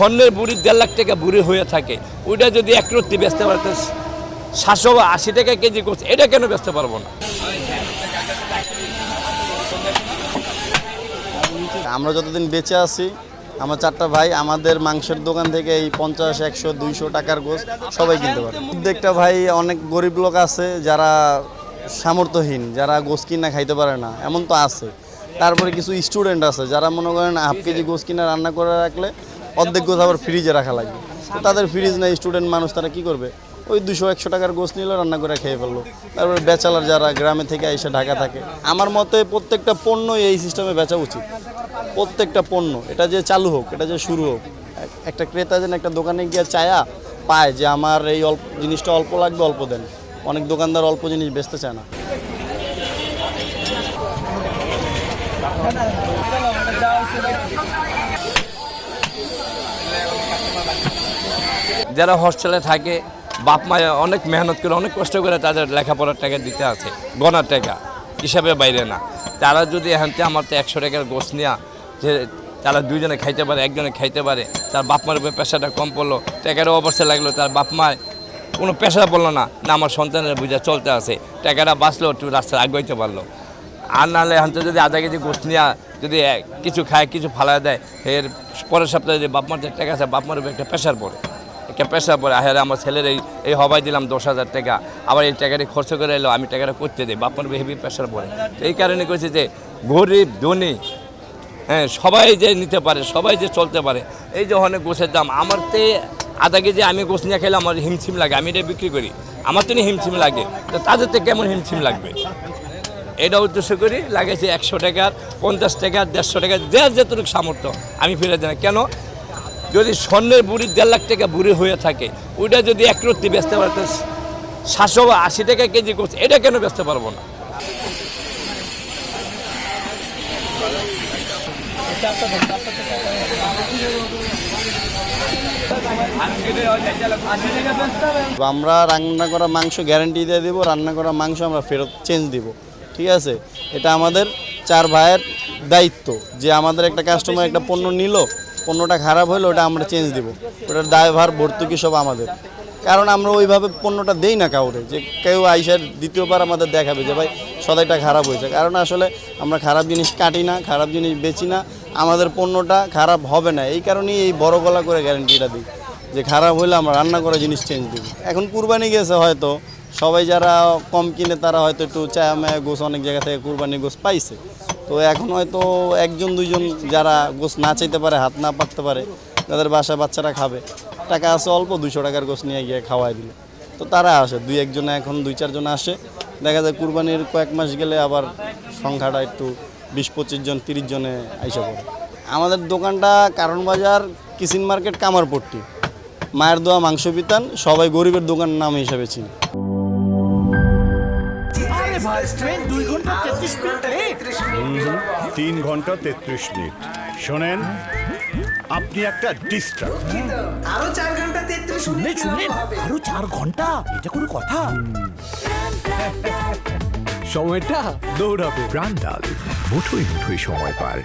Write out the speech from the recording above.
স্বর্ণের বুড়ি 1.5 লাখ টাকা বুড়ি হয়ে থাকে, ওইটা যদি এক রত্তি বেচতে পারতে 780 টাকা কেজি করছে, এটা কেন বেচতে পারবো না? আমরা যতদিন বেঁচে আছি, আমার 4টা ভাই আমাদের মাংসের দোকান থেকে এই 50, 100, 200 টাকার গোশ সবাই কিনতে পারে। প্রত্যেকটা ভাই অনেক গরিব লোক আছে যারা সামর্থ্যহীন, যারা গোশ কিনা খাইতে পারে না, এমন তো আছে। তারপরে কিছু স্টুডেন্ট আছে যারা মনে করেন হাফ কেজি গোশ কিনা রান্না করে রাখলে অর্ধেক গোশ আবার ফ্রিজে রাখা লাগবে। তো তাদের ফ্রিজ নেই, স্টুডেন্ট মানুষ, তারা কি করবে? ওই 200-100 টাকার গোশ নিল, রান্না করে খেয়ে ফেললো। তারপরে ব্যাচেলার যারা গ্রামে থেকে এসে ঢাকা থাকে, আমার মতে প্রত্যেকটা পণ্যই এই সিস্টেমে বেচা উচিত। প্রত্যেকটা পণ্য এটা যে চালু হোক, এটা যে শুরু হোক। একটা ক্রেতা যেন একটা দোকানে গিয়ে চায়া পায় যে আমার এই অল্প জিনিসটা অল্প লাগবে, অল্প দেন। অনেক দোকানদার অল্প জিনিস বেচতে চায় না। যারা হোস্টেলে থাকে, বাপ মা অনেক মেহনত করে, অনেক কষ্ট করে তাদের লেখাপড়ার টাকা দিতে আছে, গনার টাকা হিসাবে বাইরে না। তারা যদি এখান থেকে আমার তো 100 টাকার গোশ নেওয়া, যে তারা দুইজনে খাইতে পারে, একজনে খাইতে পারে, তার বাপ মার উপরে পেশাটা কম পড়লো, টাকারও অবশ্যই লাগলো, তার বাপ মা কোনো পেশা পড়লো না, না আমার সন্তানের বুঝা চলতে আছে, টাকাটা বাঁচলো, একটু রাস্তায় আগাইতে পারলো। আর নাহলে এখন তো যদি আধা কেজি গোশ নেওয়া, যদি কিছু খায়, কিছু ফালা দেয়, এর পরের সপ্তাহে যদি বাপ মার যে টাকা আছে, বাপ মার উপরে একটা প্রেশার পড়ে, একটা প্রেশার পড়ে। আরে আমার ছেলের এই হবাই দিলাম 10,000 টাকা, আবার এই টাকাটি খরচ করে এলো, আমি টাকাটা করতে দিই, বাপ মার হেভি প্রেশার পড়ে। তো এই কারণে করেছে যে গরিব ধনী, হ্যাঁ, সবাই যে নিতে পারে, সবাই যে চলতে পারে। এই যে অনেক গোছের দাম, আমার তো আধা কেজি আমি গোছ নিয়ে খেলে আমার হিমছিম লাগে, আমি এটা বিক্রি করি, আমার তো হিমছিম লাগে, তো তাদের তো কেমন হিমছিম লাগবে? এটা উদ্দেশ্য করি লাগাইছে 100 টাকার, 50 টাকা, 150 টাকা, যার যতটুকু সামর্থ্য আমি ফিরে দিই না। কেন? যদি স্বর্ণের বুড়ি 1.5 লাখ টাকা বুড়ি হয়ে থাকে, ওইটা যদি এক রত্তি বেচতে পারতে 780 টাকা কেজি করছে, এটা কেন বেচতে পারবো না? আমরা রান্না করা মাংস গ্যারান্টি দিয়ে দেবো, রান্না করা মাংস আমরা ফেরত চেঞ্জ দিব, ঠিক আছে? এটা আমাদের 4 ভাইয়ের দায়িত্ব যে আমাদের একটা কাস্টমার একটা পণ্য নিল, পণ্যটা খারাপ হলো, ওটা আমরা চেঞ্জ দিব, ওটার দায়ভার ভর্তুকি সব আমাদের। কারণ আমরা ওইভাবে পণ্যটা দেই না কাউরে, যে কেউ আইসার দ্বিতীয়বার আমাদের দেখাবে যে ভাই সদাইটা খারাপ হয়েছে। কারণ আসলে আমরা খারাপ জিনিস কাটি না, খারাপ জিনিস বেচি না, আমাদের পণ্যটা খারাপ হবে না। এই কারণেই এই বড় গলা করে গ্যারান্টিটা দিই যে খারাপ হলে আমরা রান্না করা জিনিস চেঞ্জ দিব। এখন কুরবানি গেছে, হয়তো সবাই যারা কম কিনে তারা হয়তো একটু চায়া মায়া গোছ অনেক জায়গা থেকে কুরবানি গোছ পাইছে। তো এখন হয়তো 1-2 জন যারা গোছ না চাইতে পারে, হাত না পাততে পারে, যাদের বাসায় বাচ্চারা খাবে, টাকা আছে অল্প, 200 টাকার গোছ নিয়ে গিয়ে খাওয়াই দিল, তো তারা আসে 2-1 জন, এখন 2-4 জন আসে। দেখা যায় কুরবানির কয়েক মাস গেলে আবার সংখ্যাটা একটু 20-25 জন, 30 জনে আইসা পড়ে। আমাদের দোকানটা কারণ বাজার, কিচিন মার্কেট, কামারপট্টি, মায়ের দোয়া মাংস বিতান, সবাই গরিবের দোকান নাম হিসাবে চিনি। 3 ঘন্টা 33 মিনিট। শোনেন, আপনি একটা ডিস্টার্ব। আরো 4 ঘন্টা 33 মিনিট হবে। আরো 4 ঘন্টা, এটা কোনো কথা? সময়টা দৌড়াবে। প্রাণ ডাল, মুঠোই মুঠোই সময় পার।